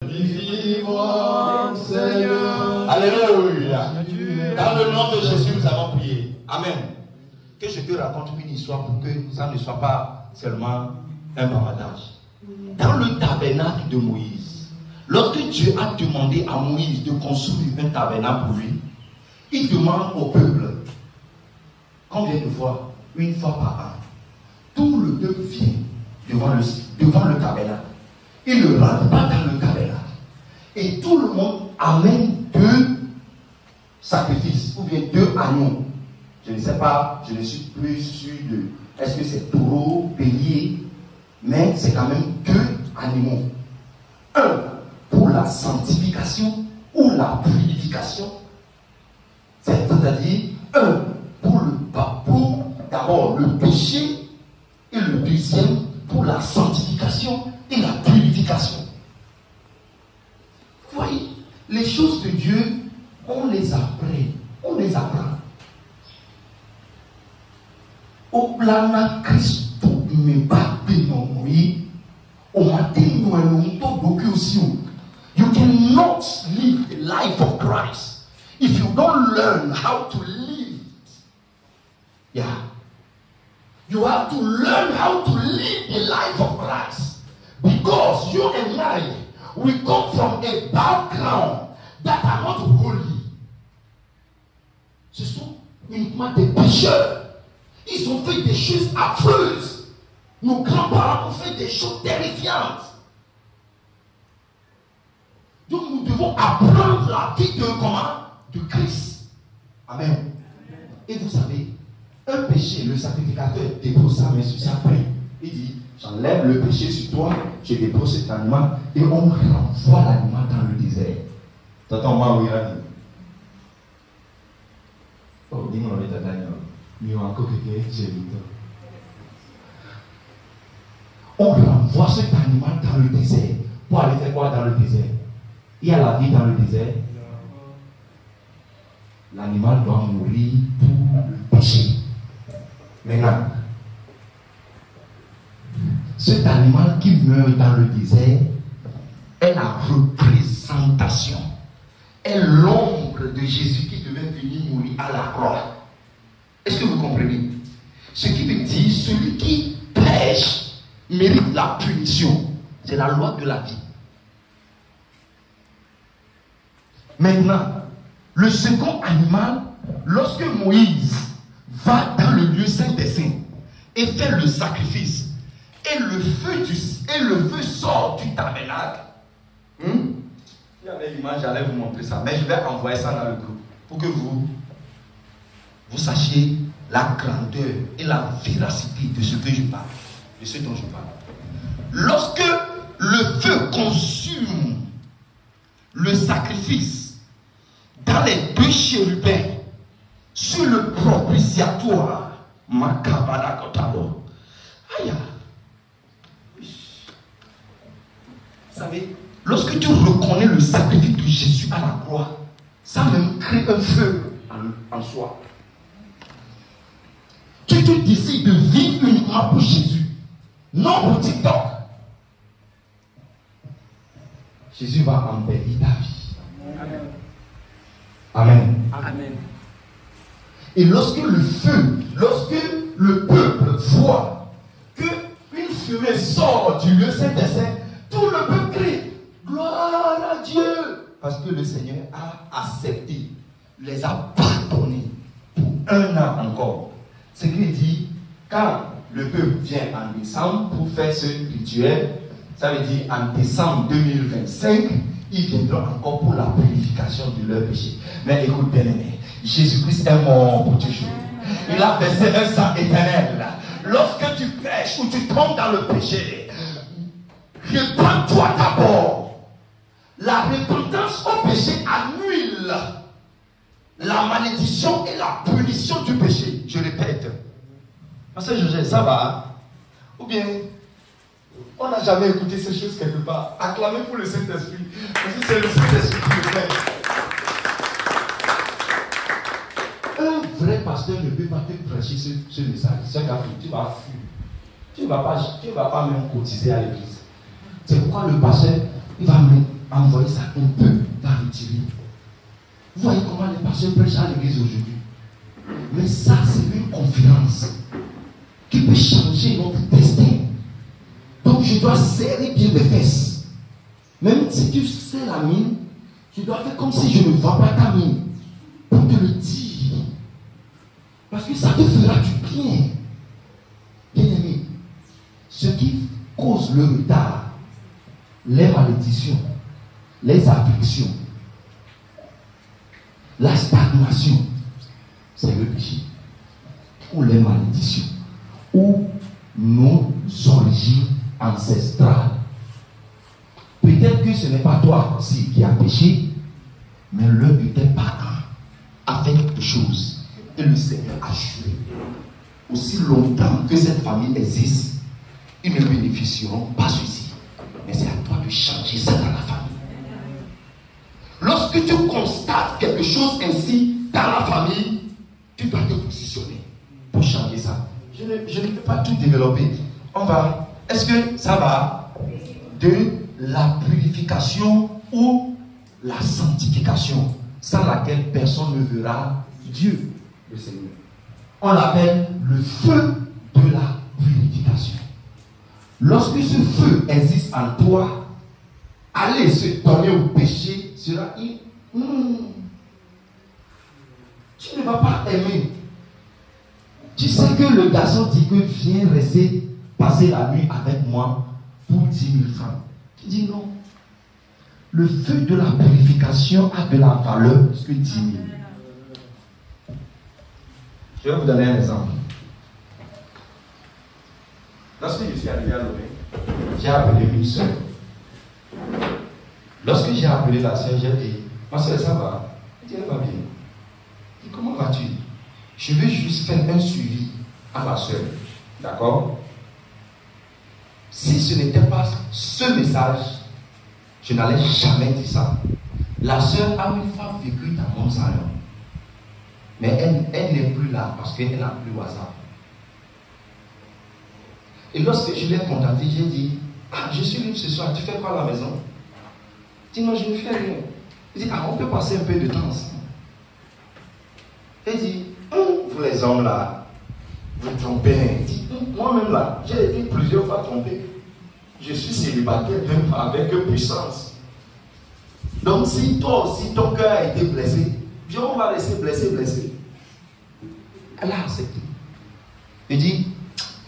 Vivre, Seigneur. Alléluia. Dans le nom de Jésus, nous avons prié. Amen. Que je te raconte une histoire pour que ça ne soit pas seulement un bavardage. Dans le tabernacle de Moïse, lorsque Dieu a demandé à Moïse de construire un tabernacle pour lui, il demande au peuple, combien de fois? Une fois par an. Tout le peuple vient devant le tabernacle. Il ne rentre pas dans le tabernacle. Et tout le monde amène 2 sacrifices, ou bien 2 agneaux. Je ne sais pas, je ne suis plus sûr de est-ce que c'est taureau, bélier, mais c'est quand même 2 animaux. Un pour la sanctification ou la purification. C'est-à-dire un pour d'abord le péché et le deuxième pour la sanctification et la purification. Vous voyez, les choses de Dieu, on les apprend. On les apprend. Au plan de Christ, ne pas dénommer, au matin, nous allons you cannot live the life of Christ if you don't learn how to live. Yeah. You have to learn how to live the life of Christ. Because you and I, we come from a background that are not holy. Ce sont uniquement des pécheurs. Ils ont fait des choses affreuses. Nos grands-parents ont fait des choses terrifiantes. Donc nous devons apprendre la vie de comment? De Christ. Amen. Et vous savez, un péché, le sacrificateur dépose sa main sur sa main. Il dit, j'enlève le péché sur toi, je dépose cet animal et on renvoie l'animal dans le désert. T'entends-moi, oui, Rani? Oh, dis-moi, mais t'as Daniel. On renvoie cet animal dans le désert. Pour aller faire quoi dans le désert? Il y a la vie dans le désert. L'animal doit mourir pour le péché. Maintenant, cet animal qui meurt dans le désert est la représentation, est l'ombre de Jésus qui devait venir mourir à la croix. Est-ce que vous comprenez? Ce qui veut dire, celui qui pêche mérite la punition. C'est la loi de la vie. Maintenant, le second animal, lorsque Moïse va dans le lieu saint des saints et fait le sacrifice, et le feu sort du tabernacle. Il y avait l'image, j'allais vous montrer ça, mais je vais envoyer ça dans le groupe pour que vous sachiez la grandeur et la véracité de ce que je parle, de ce dont je parle. Lorsque le feu consume le sacrifice dans les 2 chérubins sur le propitiatoire, Makabala Kotalo, aïe. Vous savez, lorsque tu reconnais le sacrifice de Jésus à la croix, ça même crée un feu en soi. Tu te décides de vivre uniquement pour Jésus, non pour TikTok. Jésus va embellir ta vie. Amen. Amen. Amen. Et lorsque le peuple voit qu'une fumée sort du lieu saint des saints, tout le peuple crie gloire à Dieu, parce que le Seigneur a accepté, les a pardonnés pour 1 an encore. Ce qu'il dit, quand le peuple vient en décembre pour faire ce rituel, ça veut dire en décembre 2025, ils viendront encore pour la purification de leur péché. Mais écoute bien aimé, Jésus-Christ est mort pour toujours. Il a versé un sang éternel. Lorsque tu pêches ou tu tombes dans le péché, répands-toi d'abord. La repentance au péché annule la malédiction et la punition du péché. Je répète. Parce que ça va. Ou bien, on n'a jamais écouté ces choses quelque part. Acclamez pour le Saint-Esprit. Parce que c'est le Saint-Esprit qui le fait. Un vrai pasteur ne peut pas te prêcher ce message. Ce qu'a fait, tu vas fuir. Tu ne vas pas même cotiser à l'église. C'est pourquoi le pasteur, il va envoyer ça un peu, va retirer. Vous voyez comment les pasteurs prêchent à l'église aujourd'hui. Mais ça, c'est une conférence qui peut changer notre destin. Donc je dois serrer bien mes fesses. Même si tu sais la mine, tu dois faire comme si je ne vois pas ta mine. Pour te le dire. Parce que ça te fera du bien. Bien aimé. Ce qui cause le retard, les malédictions, les afflictions, la stagnation, c'est le péché. Ou les malédictions. Ou nos origines ancestrales. Peut-être que ce n'est pas toi aussi qui as péché, mais l'un de tes parents a fait quelque chose. Et le Seigneur a juré. Aussi longtemps que cette famille existe, ils ne bénéficieront pas ceci. Mais c'est à toi de changer ça dans la famille. Lorsque tu constates quelque chose ainsi dans la famille, tu dois te positionner pour changer ça. Je ne peux pas tout développer. On va. Est-ce que ça va? De la purification ou la sanctification, sans laquelle personne ne verra Dieu, le Seigneur. On l'appelle le feu de la purification. Lorsque ce feu existe en toi, aller se donner au péché sera tu ne vas pas aimer. Tu sais que le garçon dit que viens rester, passer la nuit avec moi pour 10 000 francs. Tu dis non. Le feu de la purification a de la valeur que 10 000. Je vais vous donner un exemple. Lorsque je suis arrivé à Lomé, j'ai appelé une soeur. Lorsque j'ai appelé la soeur, j'ai dit, ma soeur, ça va? Elle dit, elle va bien. Je dis, comment vas-tu? Je veux juste faire un suivi à ma soeur. D'accord? Si ce n'était pas ce message, je n'allais jamais dire ça. La soeur a une fois vécu dans mon salon. Mais elle n'est plus là parce qu'elle n'a plus WhatsApp. Et lorsque je l'ai contactée, j'ai dit, ah, je suis libre ce soir, tu fais quoi à la maison? Elle dit, non, je ne fais rien. Elle dit, ah, on peut passer un peu de temps ensemble. Elle dit, vous les hommes là, vous trompez. Elle dit, moi-même là, j'ai été plusieurs fois trompé. Je suis célibataire même avec puissance. Donc si toi aussi ton cœur a été blessé, Dieu on va laisser blesser. Elle a accepté. Il dit,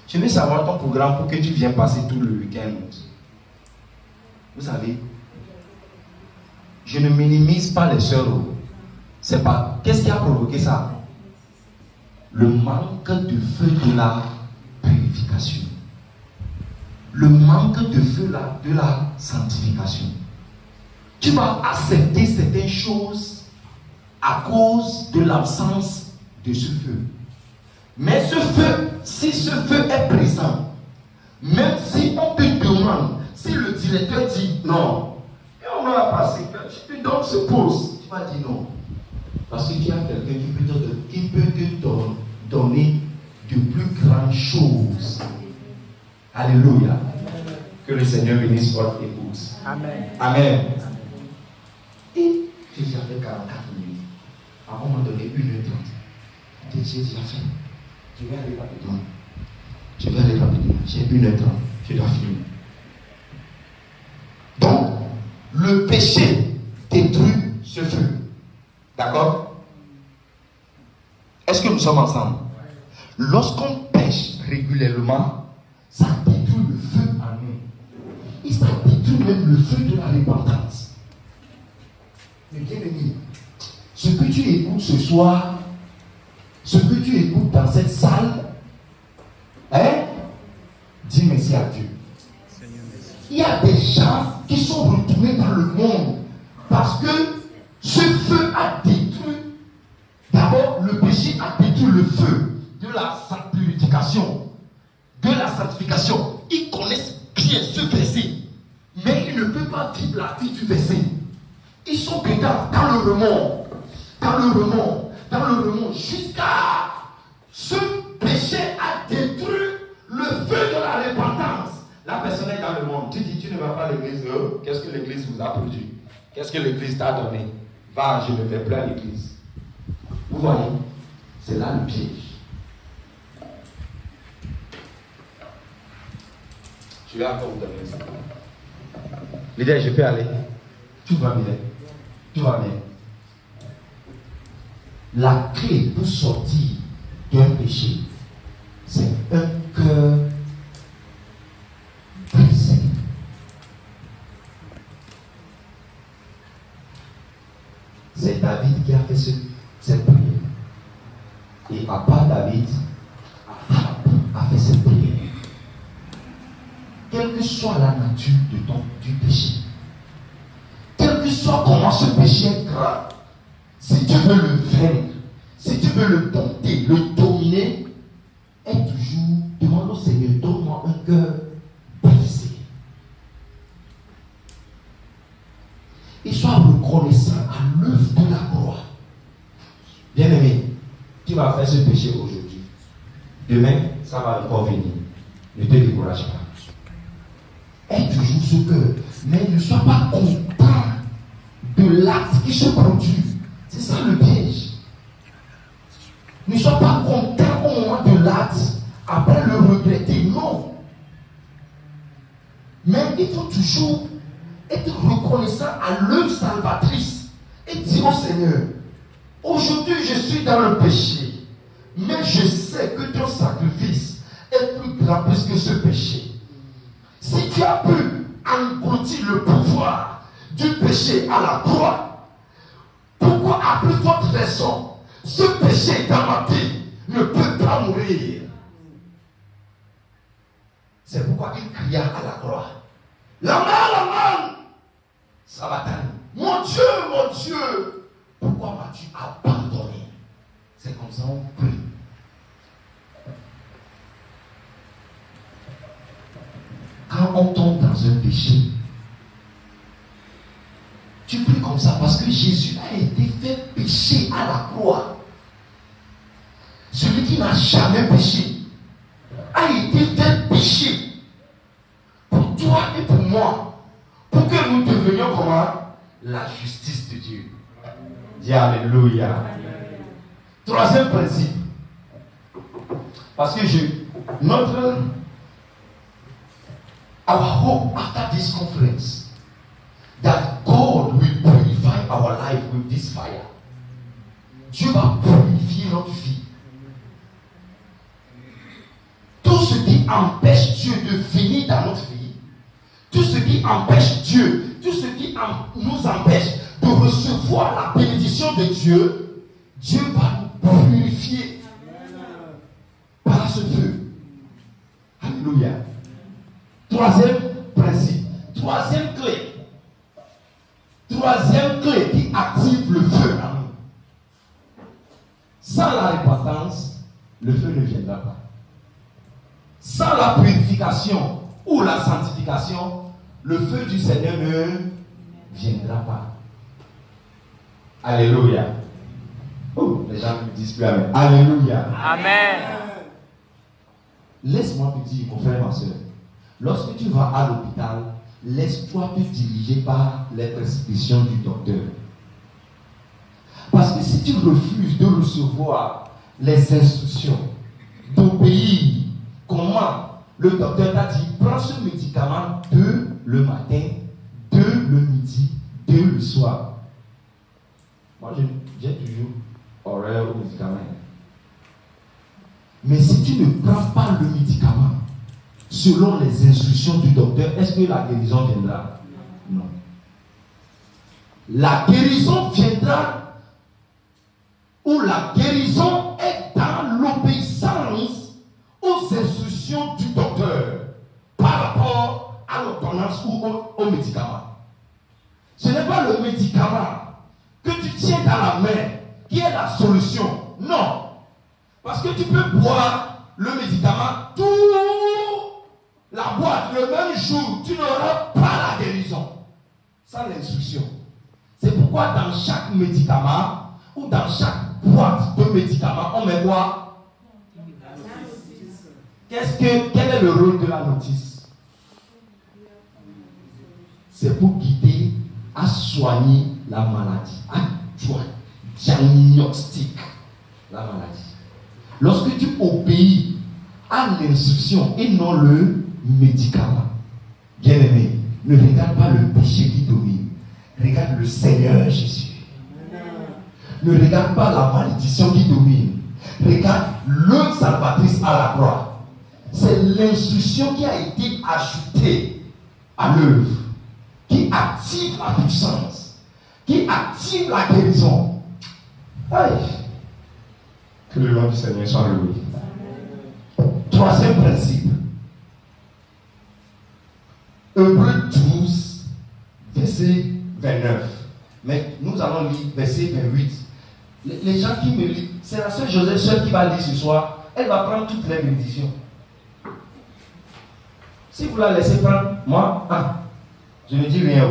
je veux savoir ton programme pour que tu viennes passer tout le week-end. Vous savez, je ne minimise pas les sœurs. C'est pas. Qu'est-ce qui a provoqué ça? Le manque de feu de la purification. Le manque de feu de la sanctification. Tu vas accepter certaines choses à cause de l'absence de ce feu. Mais ce feu, si ce feu est présent, même si on te demande, si le directeur dit non, et on va passer, tu te donnes ce poste, tu vas dire non. Parce que tu as quelqu'un qui peut te donner de plus grandes choses. Alléluia. Que le Seigneur bénisse votre épouse. Amen. Amen. Et j'avais 44 minutes. À un moment donné, 1h30. J'ai déjà fait. Je vais aller rapidement. J'ai 1h30. Je dois finir. Donc, le péché détruit ce feu. D'accord? Est-ce que nous sommes ensemble? Lorsqu'on pêche régulièrement, ça détruit le feu en nous. Et ça détruit même le feu de la repentance. Mais bien aimé, ce que tu écoutes ce soir, ce que tu écoutes dans cette salle, dis merci à Dieu. Il y a des gens qui sont retournés dans le monde parce que ce feu a détruit. D'abord, le péché a détruit le feu de la purification, de la sanctification. Ils connaissent bien ce verset, mais ils ne peuvent pas vivre la vie du verset. Ils sont dedans, dans le remords, jusqu'à ce péché a détruit le feu de la repentance. La personne est dans le monde. Tu dis, tu ne vas pas à l'église. Qu'est-ce que l'église vous a produit? Qu'est-ce que l'église t'a donné? Va, je ne vais plus à l'église. Vous voyez, c'est là le piège. Je vais encore vous donner ça. L'idée, je peux aller. Tout va bien. Tout va bien. La clé pour sortir d'un péché, c'est un cœur brisé. C'est David qui a fait cette prière. Et à part David, a fait cette prière. Quelle que soit la nature du péché, quel que soit comment ce péché est grave, si tu veux le vaincre, si tu veux le dompter, le dominer, est toujours, demande au Seigneur, donne-moi un cœur brisé. Et sois reconnaissant à l'œuvre de la croix. Bien-aimé, tu vas faire ce péché aujourd'hui. Demain, ça va encore venir. Ne te décourage pas. Aie toujours ce cœur, mais ne sois pas content de l'acte qui se produit. C'est ça le piège. Ne sois pas content au moment de l'acte, après le regretter. Non. Mais il faut toujours être reconnaissant à l'œuvre salvatrice et dire au Seigneur, aujourd'hui je suis dans le péché, mais je sais que ton sacrifice est plus grand plus que ce péché. Si tu as pu engloutir le pouvoir du péché à la croix, pourquoi à plus forte raison ce péché dans ma vie ne peut pas mourir? C'est pourquoi il cria à la croix, la main, Satan, mon Dieu, pourquoi m'as-tu abandonné? C'est comme ça on prie. Quand on tombe dans un péché, tu pries comme ça parce que Jésus a été fait péché à la croix. Celui qui n'a jamais péché a été fait péché pour toi et pour moi, pour que nous devenions comment? La justice de Dieu. Dis Alléluia. Troisième principe. Parce que our hope after this conference, that God will purify our life with this fire. Dieu va purifier notre vie. Tout ce qui empêche Dieu de venir dans notre vie, tout ce qui empêche Dieu, tout ce qui nous empêche de recevoir la bénédiction de Dieu, Dieu va nous purifier par ce feu. Alléluia. Troisième principe, troisième clé qui active le feu en nous. Sans la repentance, le feu ne viendra pas. Sans la purification ou la sanctification, le feu du Seigneur ne viendra pas. Alléluia. Oh, les gens me disent plus Amen. Alléluia. Amen. Laisse-moi te dire, mon frère, ma soeur, lorsque tu vas à l'hôpital, laisse-toi te diriger par les prescriptions du docteur. Parce que si tu refuses de recevoir les instructions, d'obéir, comment le docteur t'a dit, prends ce médicament 2 le matin, 2 le midi, 2 le soir. Moi, j'ai toujours horaire au médicament. Mais si tu ne prends pas le médicament, selon les instructions du docteur, est-ce que la guérison viendra? Non. La guérison viendra où la guérison est dans l'obéissance aux instructions du docteur par rapport à l'ordonnance ou au médicament. Ce n'est pas le médicament que tu tiens dans la main qui est la solution. Non. Parce que tu peux boire le médicament tout la boîte le même jour, tu n'auras pas la guérison. Sans l'instruction. C'est pourquoi dans chaque médicament ou dans chaque boîte de médicaments, on met quoi? Quel est le rôle de la notice? C'est pour guider à soigner la maladie, à diagnostiquer la maladie. Lorsque tu obéis à l'instruction et non le médicament, bien aimé, ne regarde pas le péché qui domine, regarde le Seigneur Jésus. Ne regarde pas la malédiction qui domine, regarde le salvatrice à la croix. C'est l'instruction qui a été ajoutée à l'œuvre, qui active la puissance, qui active la guérison. Aïe. Que le nom du Seigneur soit loué. Troisième principe. Hébreux 12, verset 29. Mais nous allons lire verset 28. Les gens qui me lisent, c'est la sœur Joseph seule qui va lire ce soir. Elle va prendre toutes les bénédictions. Si vous la laissez prendre, moi, je ne dis rien.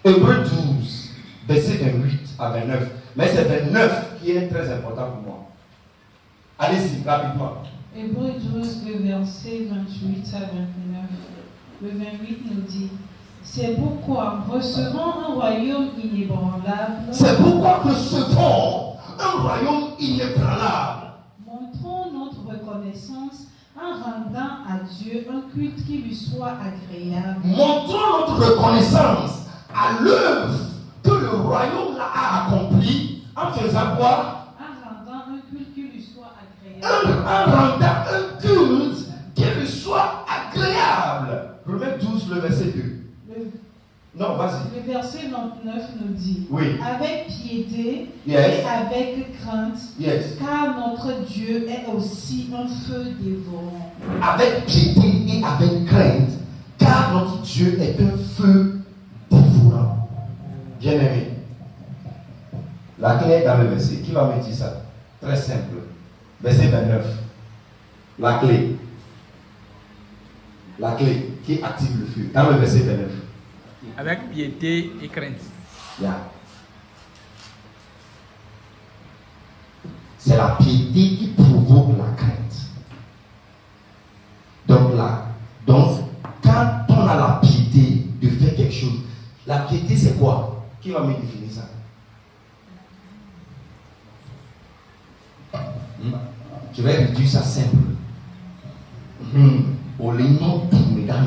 Hébreux 12, verset 28 à 29. Mais c'est 29 qui est très important pour moi. Allez-y, rapidement. Hébreux 12, le verset 28 à 29. Le 28 nous dit: c'est pourquoi, recevant un royaume inébranlable, c'est pourquoi recevons un royaume inébranlable, montrons notre reconnaissance en rendant à Dieu un culte qui lui soit agréable. Montrons notre reconnaissance à l'œuvre que le royaume a accomplie en faisant quoi? En rendant un culte qui lui soit agréable. En rendant un culte qui lui soit agréable. Romains 12, le verset 2. Non, vas-y. Le verset 29 nous dit: oui. Avec piété yes. et avec crainte, yes. car notre Dieu est aussi un feu dévorant. Avec piété et avec crainte, car notre Dieu est un feu dévorant. Bien aimé, la clé est dans le verset. Qui va me dire ça? Très simple. Verset 29. La clé. La clé qui active le feu. Dans le verset 29. Avec piété et crainte. Yeah. C'est la piété qui provoque la crainte. Donc, quand on a la piété de faire quelque chose, la piété c'est quoi? Qui va me définir ça? Je vais réduire ça simple. Au lénon pour mes dames,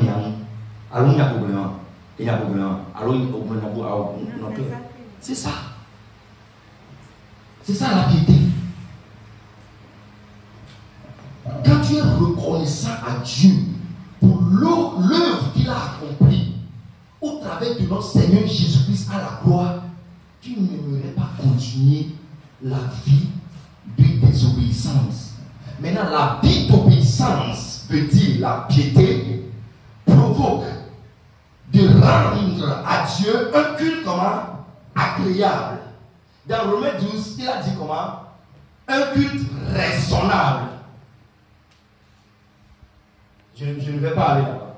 allons il y a problème. Il y a problème. Alors, c'est ça. C'est ça la piété. Quand tu es reconnaissant à Dieu pour l'œuvre qu'il a accomplie au travers de notre Seigneur Jésus-Christ à la croix, tu n'aimerais pas continuer la vie de désobéissance. Maintenant, la vie d'obéissance veut dire la piété provoque de rendre à Dieu un culte comment? Agréable. Dans Romains 12, il a dit comment? Un culte raisonnable. Je ne vais pas aller là-bas.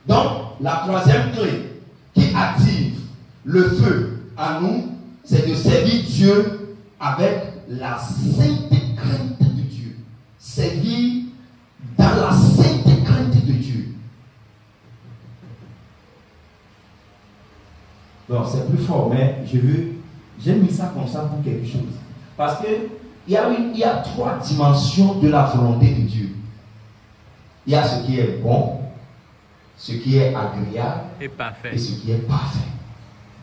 Donc, la troisième clé qui active le feu à nous, c'est de servir Dieu avec la sainte crainte de Dieu. Servir dans la sainte crainte de Dieu. Donc, c'est plus fort, mais j'ai mis ça comme ça pour quelque chose. Parce qu'il y a trois dimensions de la volonté de Dieu. Il y a ce qui est bon, ce qui est agréable et parfait. Et ce qui est parfait.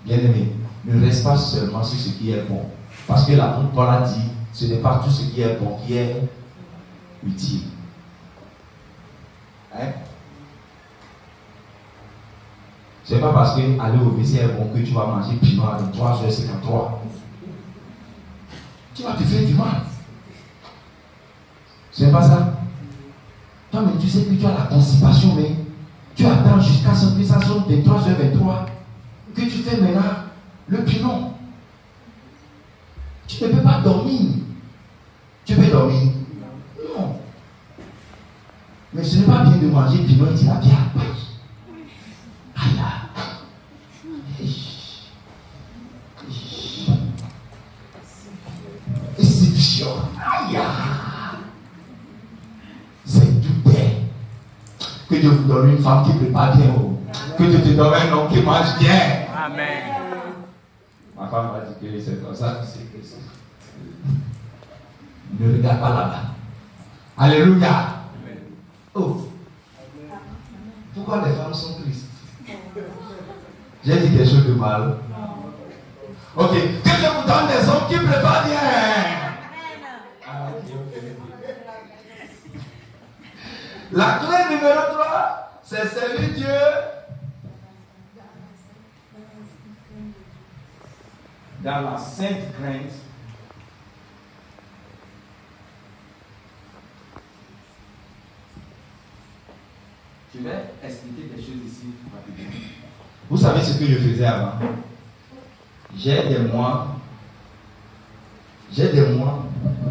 Bien aimé, ne reste pas seulement sur ce qui est bon. Parce que l'apôtre Paul a dit, ce n'est pas tout ce qui est bon qui est utile. Hein? Ce n'est pas parce que aller au WC est bon que tu vas manger pinot à 3h53. Tu vas te faire du mal. Ce n'est pas ça. Toi, mais tu sais que tu as la constipation, mais tu attends jusqu'à ce que ça sonne 23h23 que tu fais maintenant le pinot. Tu ne peux pas dormir. Tu peux dormir? Non. Mais ce n'est pas bien de manger pinot et dire la pierre. Aïe. Et c'est violent. Aïe. C'est tout bien. Que Dieu vous donne une femme qui prépare bien. Que tu te donnes un homme qui mange bien. Amen. Ma femme m'a dit que c'est comme ça, tu sais que c'est. Ne regarde pas là-bas. Alléluia. Oh. Pourquoi les femmes sont tristes? J'ai dit quelque chose de mal. Ok. Que je vous donne des hommes qui préparent bien. Ah, ok. La clé numéro 3, c'est servir Dieu. Dans la sainte crainte. Je vais expliquer des choses ici rapidement. Vous savez ce que je faisais avant? J'ai des mois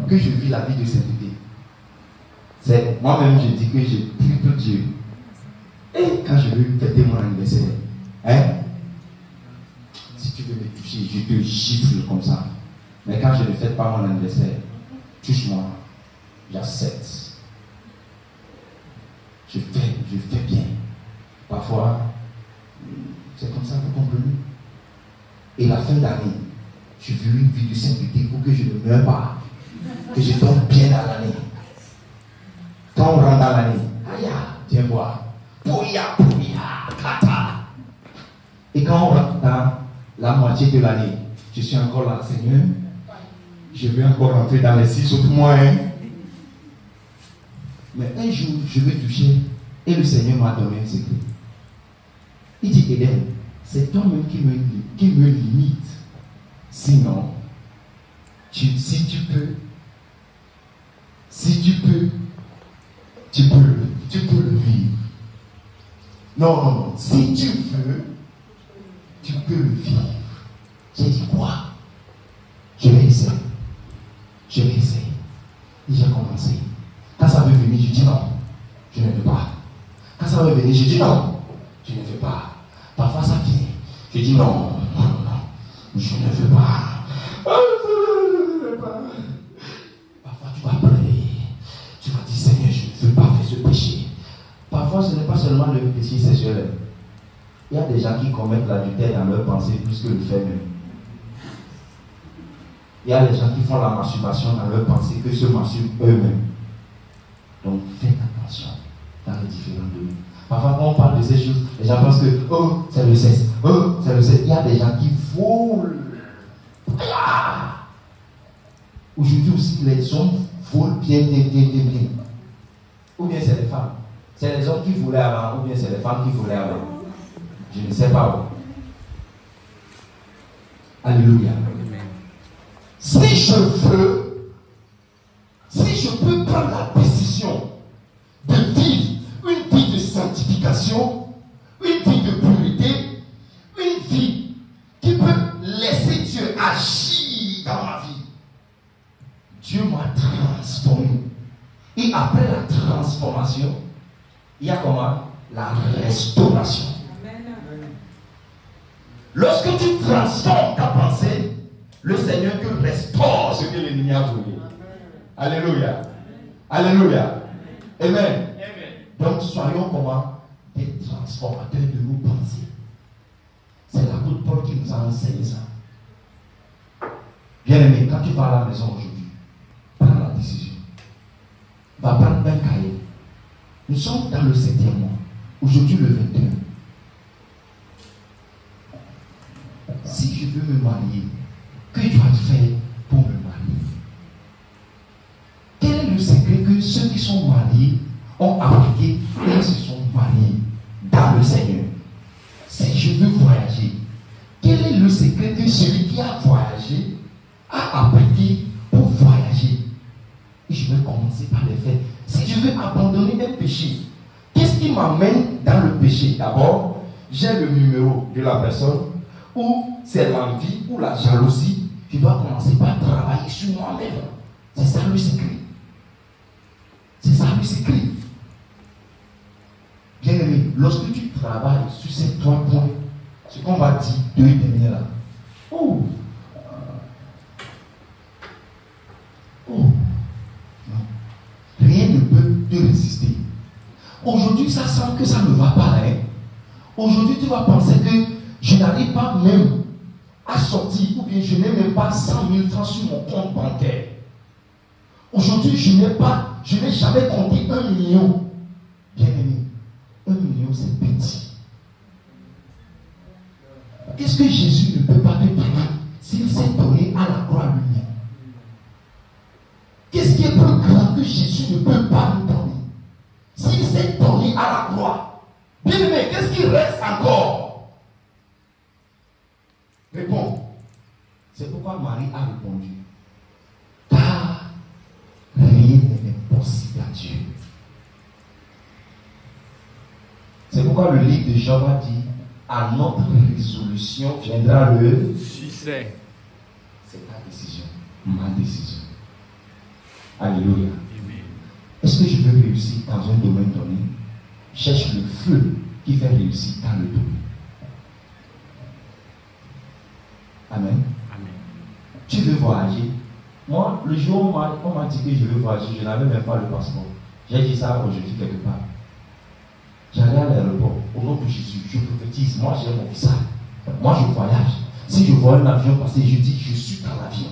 que je vis la vie de sainteté. C'est moi-même, je dis que je triple Dieu. Et quand je veux fêter mon anniversaire, si tu veux me toucher, je te gifle comme ça. Mais quand je ne fête pas mon anniversaire, touche-moi, j'accepte. Je fais bien. Parfois, c'est comme ça, vous comprenez. Et la fin d'année, je veux une vie de sainteté pour que je ne meure pas. Que je tombe bien dans l'année. Quand on rentre dans l'année, aïe, viens voir. Pouya, kata. Et quand on rentre dans la moitié de l'année, je suis encore là, Seigneur. Je vais encore rentrer dans les 6 autres mois. Mais un jour, je vais toucher et le Seigneur m'a donné un secret. Il dit, Eden, c'est toi-même qui me limite. Sinon, si tu peux, tu peux le vivre. Non, si tu veux, tu peux le vivre. J'ai dit quoi? Je vais essayer. Et j'ai commencé. Quand ça veut venir, je dis non, je ne veux pas. Quand ça veut venir, je dis non, je ne veux pas. Parfois ça vient, je dis non, je ne veux pas. Parfois tu vas pleurer, tu vas dire Seigneur, je ne veux pas faire ce péché. Parfois ce n'est pas seulement le péché sexuel. Il y a des gens qui commettent l'adultère dans leur pensée plus que le fait même. Il y a des gens qui font la masturbation dans leur pensée que se masturbent eux-mêmes. Donc faites attention dans les différents domaines. Parfois quand on parle de ces choses, les gens pensent que c'est le sexe. C'est le sexe. Il y a des gens qui volent. Aujourd'hui aussi les hommes volent bien. Ou bien c'est les femmes. C'est les hommes qui volaient avant, ou bien c'est les femmes qui volaient avant. Je ne sais pas. Alléluia. Si je peux prendre la décision de vivre une vie de sanctification, une vie de pureté, une vie qui peut laisser Dieu agir dans ma vie, Dieu m'a transformé. Et après la transformation, il y a comment? La restauration. Lorsque tu transformes ta pensée, le Seigneur te restaure ce que l'ennemi a volé. Alléluia. Alléluia. Amen. Donc soyons comment? Des transformateurs de nos pensées. C'est l'apôtre Paul qui nous a enseigné ça. Bien aimé, quand tu vas à la maison aujourd'hui, prends la décision. Va prendre un cahier. Nous sommes dans le 7e mois. Aujourd'hui le 21. Si je veux me marier, que dois-je faire pour me marier? Quel est le secret que ceux qui sont mariés ont appliqué et ils se sont mariés dans le Seigneur? Si je veux voyager, quel est le secret que celui qui a voyagé a appliqué pour voyager? Et je vais commencer par les faire. Si je veux abandonner un péché, qu'est-ce qui m'amène dans le péché? D'abord, j'ai le numéro de la personne, ou c'est l'envie ou la jalousie. Je dois commencer par travailler sur moi-même. C'est ça le secret. C'est ça le secret. Bien aimé, lorsque tu travailles sur ces 3 points, ce qu'on va dire 2 derniers là. Oh, non. Rien ne peut te résister. Aujourd'hui, ça sent que ça ne va pas. Aujourd'hui, tu vas penser que je n'arrive pas même à sortir, ou bien je n'ai même pas 100 000 francs sur mon compte bancaire. Aujourd'hui, je n'ai jamais compté 1 million. Bien aimé, 1 million c'est petit. Qu'est-ce que Jésus ne peut pas te donner s'il s'est donné à la croix lui-même? Qu'est-ce qui est plus grand que Jésus ne peut pas nous donner s'il s'est donné à la croix? Bien aimé, qu'est-ce qui reste encore? Réponds. C'est pourquoi Marie a répondu. Car rien n'est impossible à Dieu. C'est pourquoi le livre de Job a dit, à notre résolution viendra le succès. C'est ta décision, ma décision. Alléluia. Amen. Est-ce que je veux réussir dans un domaine donné? Cherche le feu qui fait réussir dans le domaine. Amen. Amen. Tu veux voyager? Moi, le jour où on m'a dit que je veux voyager, je n'avais même pas le passeport. J'ai dit ça aujourd'hui quelque part. J'allais à l'aéroport, au nom de Jésus, je prophétise, moi j'ai mon visa. Moi je voyage. Si je vois un avion passer, je dis, je suis dans l'avion.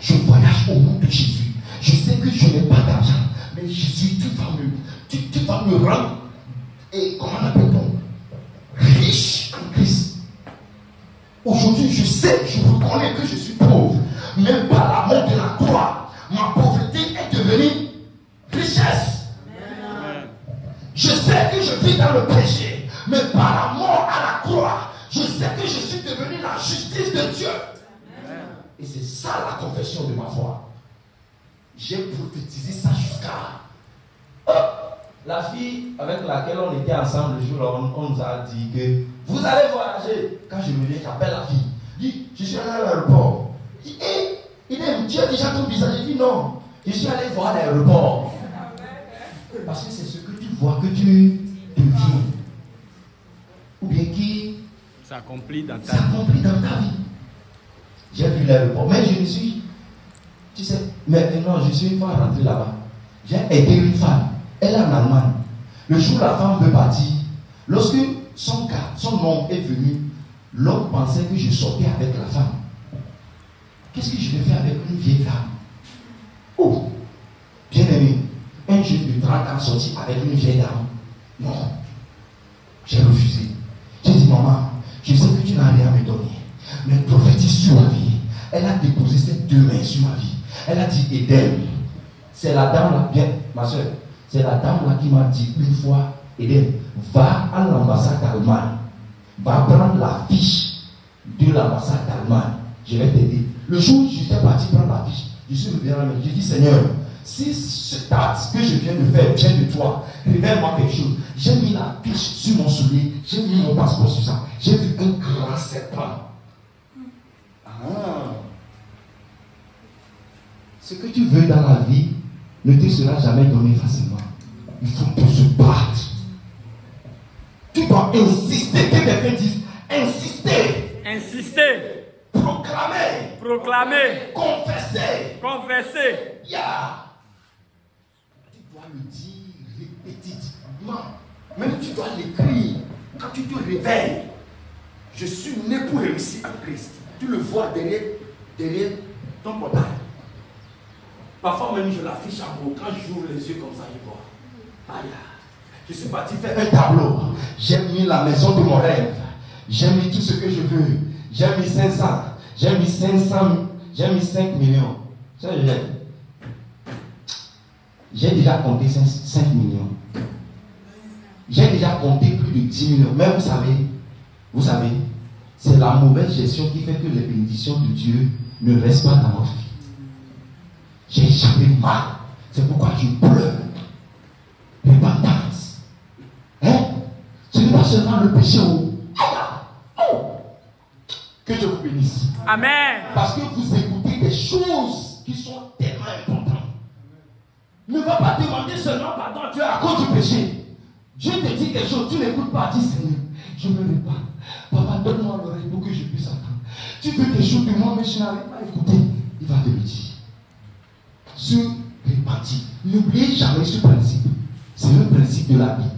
Je voyage au nom de Jésus. Je sais que je n'ai pas d'argent, mais Jésus, tu vas me rendre, et comment appelle-t-on, riche en Christ. Aujourd'hui, je sais, je reconnais que je suis pauvre, mais par l'amour de la croix, ma pauvreté est devenue richesse. Je sais que je vis dans le péché, mais par la mort à la croix, je sais que je suis devenu la justice de Dieu. Amen. Et c'est ça la confession de ma foi. J'ai prophétisé ça jusqu'à... La fille avec laquelle on était ensemble le jour, on nous a dit que vous allez voyager. Quand je me viens, j'appelle la fille. Je dis, je suis allé à l'aéroport. Il dit, tu as déjà ton visage? Je dis non, je suis allé voir l'aéroport. Parce que c'est ce que tu vois que tu deviens. Ou bien qui s'accomplit dans ta vie. J'ai vu l'aéroport. Mais je me suis... Tu sais, maintenant je suis une fois rentré là-bas. J'ai aidé une femme. Elle est en Allemagne. Le jour où la femme veut partir, lorsque son homme est venu, l'homme pensait que je sortais avec la femme. Qu'est-ce que je vais faire avec une vieille dame? Oh, bien aimé. Un jeune de 30 ans sorti avec une vieille dame. Non. J'ai refusé. J'ai dit, maman, je sais que tu n'as rien à me donner, mais prophétise sur ma vie. Elle a déposé ses 2 mains sur ma vie. Elle a dit, Eden. C'est la dame là, bien, ma soeur, c'est la dame là qui m'a dit une fois, Eden, va à l'ambassade d'Allemagne. Va prendre la fiche de l'ambassade d'Allemagne. Je vais t'aider. Le jour où j'étais parti prendre la fiche, je suis revenu à la maison. J'ai dit, Seigneur, si ce acte que je viens de faire vient de toi, révèle-moi quelque chose. J'ai mis la fiche sur mon soulier, j'ai mis mon passeport sur ça. J'ai vu un grand serpent. Ce que tu veux dans la vie ne te sera jamais donné facilement. Il faut que se battre. Tu dois insister, que quelqu'un dise insister. Insister. Proclamer. Proclamer. Confesser. Confesser. Yeah. Tu dois le dire répétitivement. Même tu dois l'écrire. Quand tu te réveilles, je suis né pour réussir en Christ. Tu le vois derrière ton portail. Parfois même je l'affiche en haut. Quand j'ouvre les yeux comme ça, je vois. Aïe. Je suis parti faire un tableau. J'ai mis la maison de mon rêve. J'ai mis tout ce que je veux. J'ai mis 500. J'ai mis 500. J'ai mis 5 millions. J'ai déjà compté 5 millions. J'ai déjà compté plus de 10 millions. Mais vous savez, c'est la mauvaise gestion qui fait que les bénédictions de Dieu ne restent pas dans notre vie. J'ai jamais mal. C'est pourquoi je pleure. Repentance. Hein? Ce n'est pas seulement le péché. Que Dieu vous bénisse. Amen. Parce que vous écoutez des choses qui sont tellement importantes. Ne va pas demander seulement pardon à Dieu à cause du péché. Dieu te dit quelque chose, tu n'écoutes pas, dis Seigneur, je me répare. Papa, donne-moi l'oreille pour que je puisse entendre. Tu veux quelque chose de moi, mais je n'arrive pas à écouter. Il va te le dire. Se repentir. N'oubliez jamais ce principe. C'est le principe de la vie.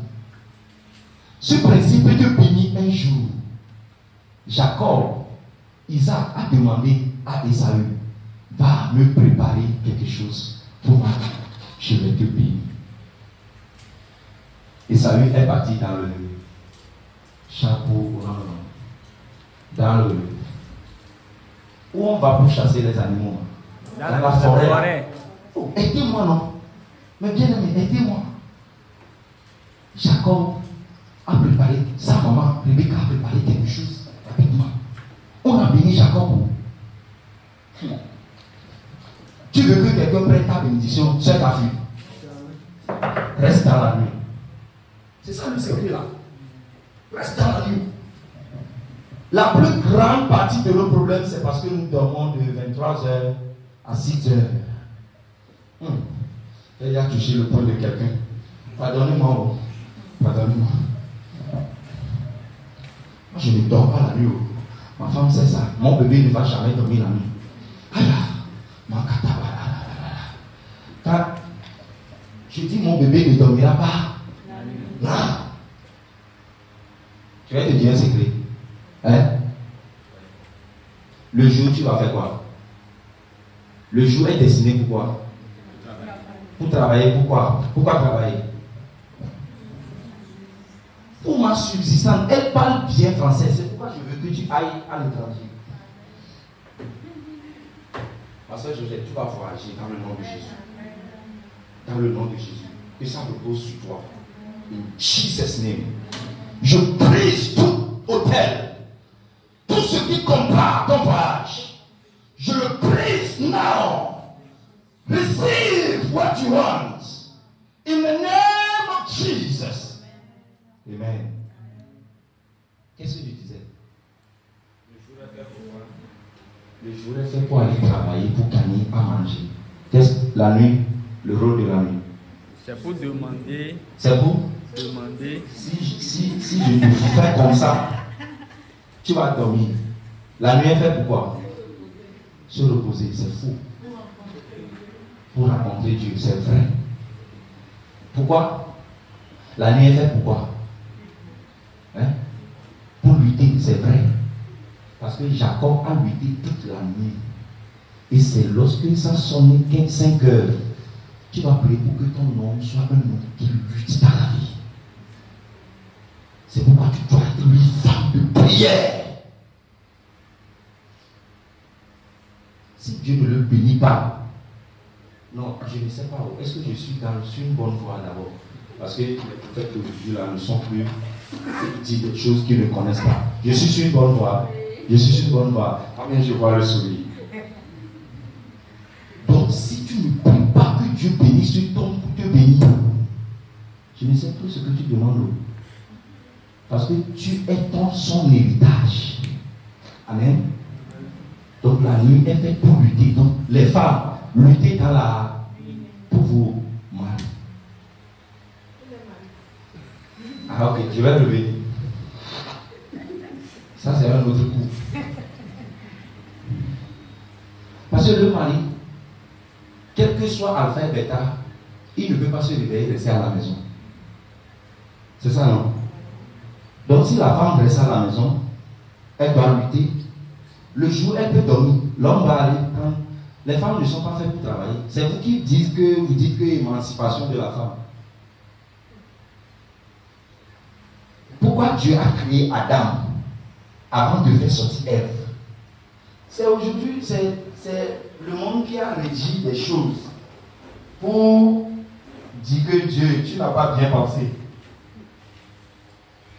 Ce principe de bénir un jour. Jacob, Isaac a demandé à Esaü, va me préparer quelque chose pour moi. Je vais te bénir. Esaü est parti dans le chapeau, dans le... Où on va pour chasser les animaux? Dans la forêt. Oh, aidez-moi, non? Mais bien aimé, aidez-moi. Jacob a préparé, sa maman, Rebecca a préparé quelque chose rapidement. On a béni Jacob. Tu veux que quelqu'un prenne ta bénédiction, c'est ta fille. Reste dans la nuit. C'est ça le secret là. Reste dans la nuit. La plus grande partie de nos problèmes, c'est parce que nous dormons de 23h à 6h. Il a touché le point de quelqu'un. Pardonnez-moi. Pardonnez-moi. Moi, je ne dors pas la nuit. Ma femme sait ça. Mon bébé ne va jamais dormir la nuit. Quand je dis mon bébé ne dormira pas. Non. Je vais te dire un secret. Hein? Le jour, tu vas faire quoi? Le jour est destiné pour quoi? Pour travailler. Pourquoi? Pourquoi travailler? Pour ma subsistance. Elle parle bien français. C'est pourquoi je veux que tu ailles à l'étranger. Ma soeur Josette, tu vas voyager dans le nom de Jésus. Dans le nom de Jésus. Que ça repose sur toi. In Jesus' name. Je brise tout hôtel. Tout ce qui compare ton voyage. Je le brise now. Receive what you want. In the name of Jesus. Amen. Qu'est-ce que tu disais? Le jour est fait pour aller travailler, pour gagner à manger. Qu'est-ce que la nuit? Le rôle de la nuit. C'est pour demander. C'est pour demander. Si je te fais comme ça, tu vas dormir. La nuit est faite pour quoi? Se reposer, c'est faux. Pour rencontrer Dieu, c'est vrai. Pourquoi? La nuit est faite pour quoi? Hein? Pour lutter, c'est vrai. Parce que Jacob a lutté toute la nuit. Et c'est lorsque ça sonne 5 heures, tu vas prier pour que ton nom soit un nom qui lutte dans la vie. C'est pourquoi tu dois être une femme de prière. Si Dieu ne le bénit pas, non, je ne sais pas. Est-ce que je suis dans une bonne voie d'abord? Parce que les prophètes aujourd'hui là ne sont plus dit des choses qu'ils ne connaissent pas. Je suis sur une bonne voie. Je suis sur une bonne voie. Combien je vois le sourire? Donc, si tu ne pries pas que Dieu bénisse, tu tombes pour te bénir. Je ne sais plus ce que tu demandes. Parce que tu es son héritage. Amen. Donc, la nuit est faite pour lutter. Donc, les femmes, luttez dans la... pour vos maris. Ah, ok, je vais lever. Ça, c'est un autre coup. Parce que le mari, quel que soit alpha et bêta, il ne peut pas se réveiller et rester à la maison. C'est ça, non? Donc, si la femme reste à la maison, elle doit lutter. Le jour, elle peut dormir. L'homme va aller quand les femmes ne sont pas faites pour travailler. C'est vous qui dites que l'émancipation de la femme. Pourquoi Dieu a créé Adam avant de faire sortir Ève? C'est aujourd'hui, c'est le monde qui a régi des choses pour dire que Dieu, tu n'as pas bien pensé.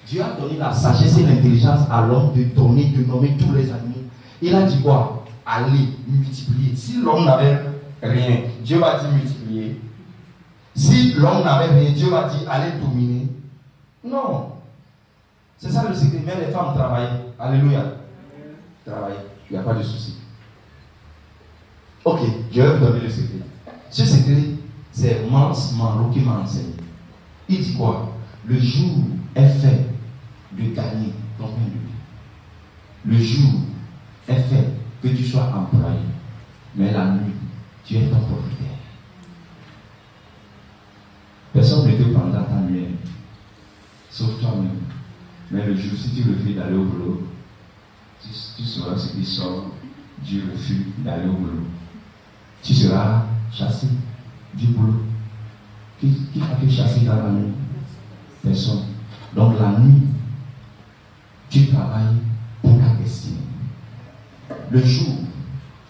Dieu a donné la sagesse et l'intelligence à l'homme de nommer tous les animaux. Il a dit quoi? Allez, multiplier. Si l'homme n'avait rien, Dieu va dire multiplier. Si l'homme n'avait rien, Dieu va dire allez dominer. Non. C'est ça le secret. Mais les femmes travaillent. Alléluia. Travaillent. Il n'y a pas de souci. Ok, je vais vous donner le secret. Ce secret, c'est Mans Manro qui m'a enseigné. Il dit quoi? Le jour est fait de gagner ton pain de vie. Le jour est fait que tu sois employé. Mais la nuit, tu es ton propriétaire. Personne ne te prendra ta lumière, sauf toi-même. Mais le jour, si tu refuses d'aller au boulot, tu sauras ce qui sort du refus d'aller au boulot. Tu seras chassé du boulot. Qui va te chasser dans la nuit? Personne. Donc la nuit, tu travailles pour ta destinée. Le jour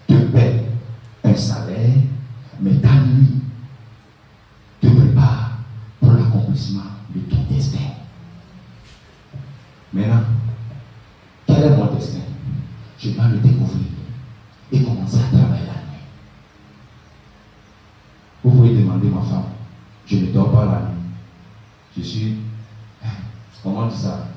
te paie un salaire, mais ta nuit te prépare pour l'accomplissement de ton destin. Maintenant, quel est mon destin? Je dois le découvrir et commencer à travailler la nuit. Vous pouvez demander ma femme, je ne dors pas la nuit. Je suis, comment on dit ça?